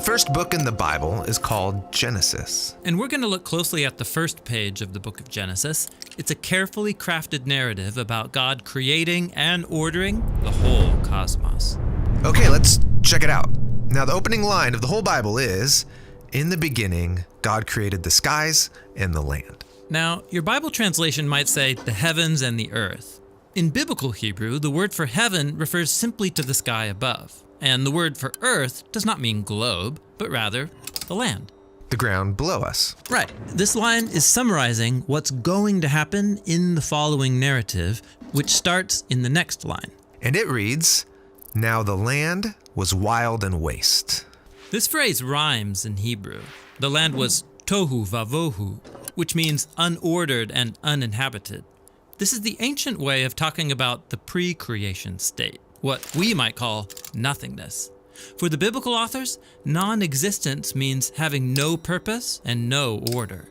The first book in the Bible is called Genesis. And we're going to look closely at the first page of the book of Genesis. It's a carefully crafted narrative about God creating and ordering the whole cosmos. Okay, let's check it out. Now, the opening line of the whole Bible is, "In the beginning, God created the skies and the land." Now, your Bible translation might say the heavens and the earth. In biblical Hebrew, the word for heaven refers simply to the sky above. And the word for earth does not mean globe, but rather the land. The ground below us. Right. This line is summarizing what's going to happen in the following narrative, which starts in the next line. And it reads, "Now the land was wild and waste." This phrase rhymes in Hebrew. The land was tohu vavohu, which means unordered and uninhabited. This is the ancient way of talking about the pre-creation state, what we might call nothingness. For the biblical authors, non-existence means having no purpose and no order.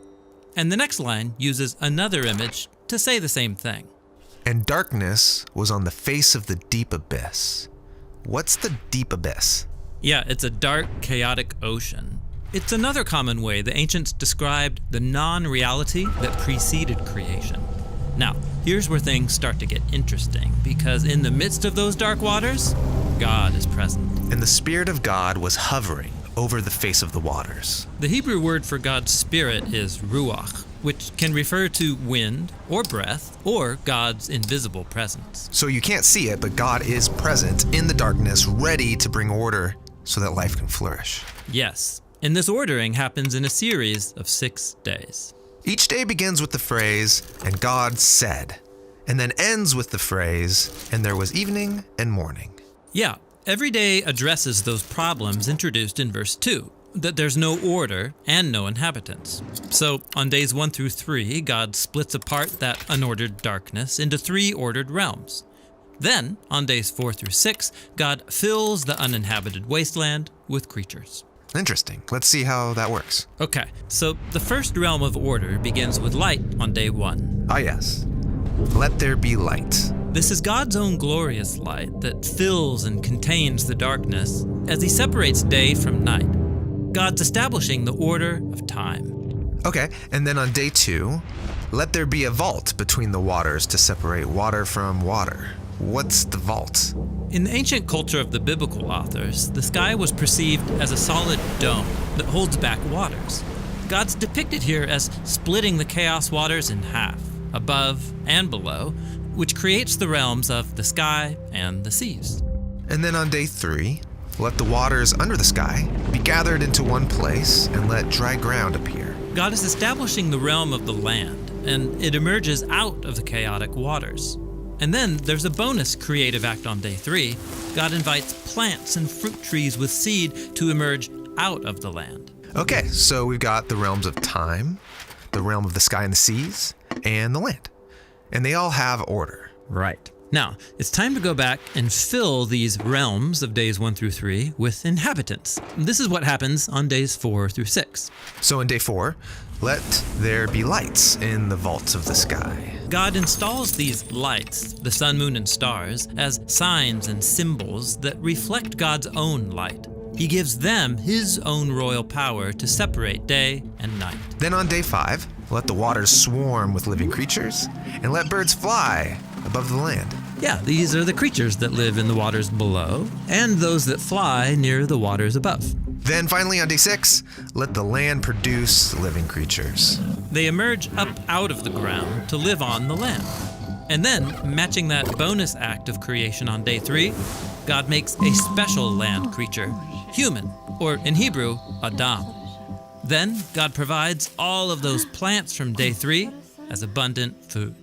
And the next line uses another image to say the same thing. "And darkness was on the face of the deep abyss." What's the deep abyss? Yeah, it's a dark, chaotic ocean. It's another common way the ancients described the non-reality that preceded creation. Now, here's where things start to get interesting, because in the midst of those dark waters, God is present. "And the Spirit of God was hovering over the face of the waters." The Hebrew word for God's Spirit is ruach, which can refer to wind or breath or God's invisible presence. So you can't see it, but God is present in the darkness, ready to bring order so that life can flourish. Yes, and this ordering happens in a series of 6 days. Each day begins with the phrase, "And God said," and then ends with the phrase, "And there was evening and morning." Yeah, every day addresses those problems introduced in verse 2, that there's no order and no inhabitants. So on days 1 through 3, God splits apart that unordered darkness into 3 ordered realms. Then, on days 4 through 6, God fills the uninhabited wasteland with creatures. Interesting. Let's see how that works. Okay, so the first realm of order begins with light on day 1. Ah, yes. "Let there be light." This is God's own glorious light that fills and contains the darkness as he separates day from night. God's establishing the order of time. Okay, and then on day 2, "Let there be a vault between the waters to separate water from water." What's the vault? In the ancient culture of the biblical authors, the sky was perceived as a solid dome that holds back waters. God's depicted here as splitting the chaos waters in half, above and below, which creates the realms of the sky and the seas. And then on day 3, "Let the waters under the sky be gathered into one place and let dry ground appear." God is establishing the realm of the land, and it emerges out of the chaotic waters. And then there's a bonus creative act on day 3. God invites plants and fruit trees with seed to emerge out of the land. Okay, so we've got the realms of time, the realm of the sky and the seas, and the land. And they all have order. Right. Now, it's time to go back and fill these realms of days 1 through 3 with inhabitants. This is what happens on days 4 through 6. So in day 4, "Let there be lights in the vaults of the sky." God installs these lights, the sun, moon, and stars, as signs and symbols that reflect God's own light. He gives them his own royal power to separate day and night. Then on day 5, "Let the waters swarm with living creatures, and let birds fly above the land." Yeah, these are the creatures that live in the waters below, and those that fly near the waters above. Then finally on day 6, "Let the land produce living creatures." They emerge up out of the ground to live on the land. And then, matching that bonus act of creation on day 3, God makes a special land creature, human, or in Hebrew, Adam. Then God provides all of those plants from day 3 as abundant food.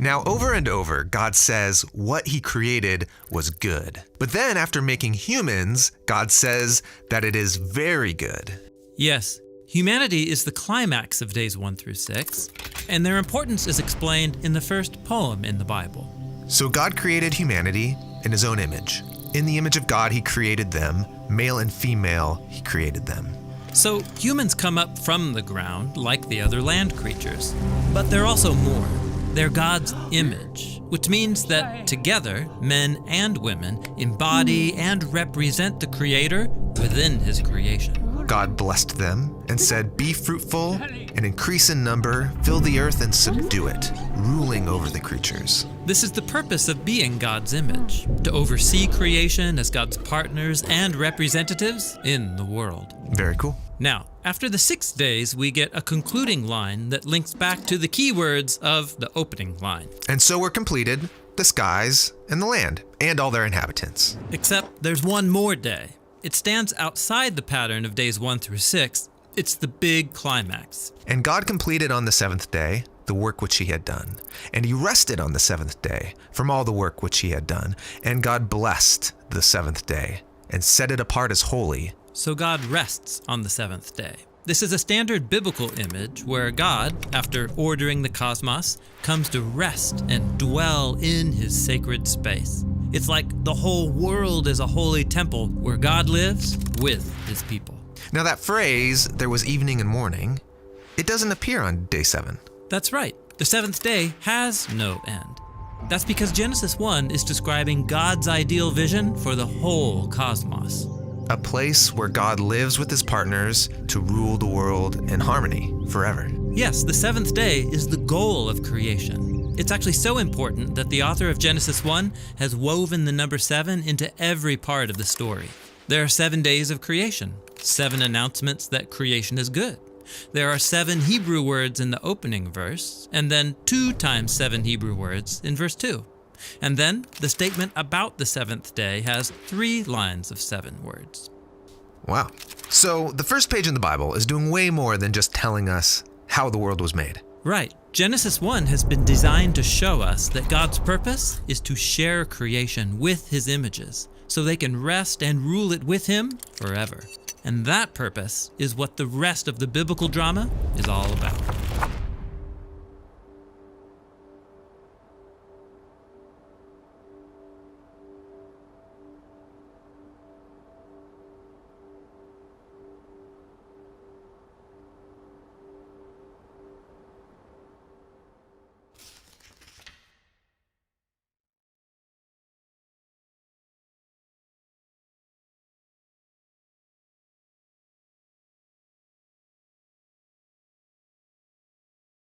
Now, over and over, God says what he created was good. But then after making humans, God says that it is very good. Yes, humanity is the climax of days 1 through 6, and their importance is explained in the first poem in the Bible. So God created humanity in his own image. In the image of God, he created them. Male and female, he created them. So humans come up from the ground like the other land creatures, but they're also more. They're God's image, which means that together, men and women embody and represent the Creator within his creation. God blessed them and said, "Be fruitful and increase in number, fill the earth and subdue it, ruling over the creatures." This is the purpose of being God's image, to oversee creation as God's partners and representatives in the world. Very cool. Now, after the 6 days, we get a concluding line that links back to the key words of the opening line. And so were completed the skies and the land and all their inhabitants. Except there's one more day. It stands outside the pattern of days 1 through 6. It's the big climax. And God completed on the seventh day the work which he had done. And he rested on the seventh day from all the work which he had done. And God blessed the seventh day and set it apart as holy. So God rests on the seventh day. This is a standard biblical image where God, after ordering the cosmos, comes to rest and dwell in his sacred space. It's like the whole world is a holy temple where God lives with his people. Now that phrase, "there was evening and morning," it doesn't appear on day 7. That's right. The seventh day has no end. That's because Genesis 1 is describing God's ideal vision for the whole cosmos. A place where God lives with his partners to rule the world in harmony forever. Yes, the seventh day is the goal of creation. It's actually so important that the author of Genesis 1 has woven the number 7 into every part of the story. There are 7 days of creation, 7 announcements that creation is good. There are 7 Hebrew words in the opening verse, and then 2 times 7 Hebrew words in verse 2. And then the statement about the seventh day has 3 lines of 7 words. Wow. So the first page in the Bible is doing way more than just telling us how the world was made. Right. Genesis 1 has been designed to show us that God's purpose is to share creation with his images, so they can rest and rule it with him forever. And that purpose is what the rest of the biblical drama is all about.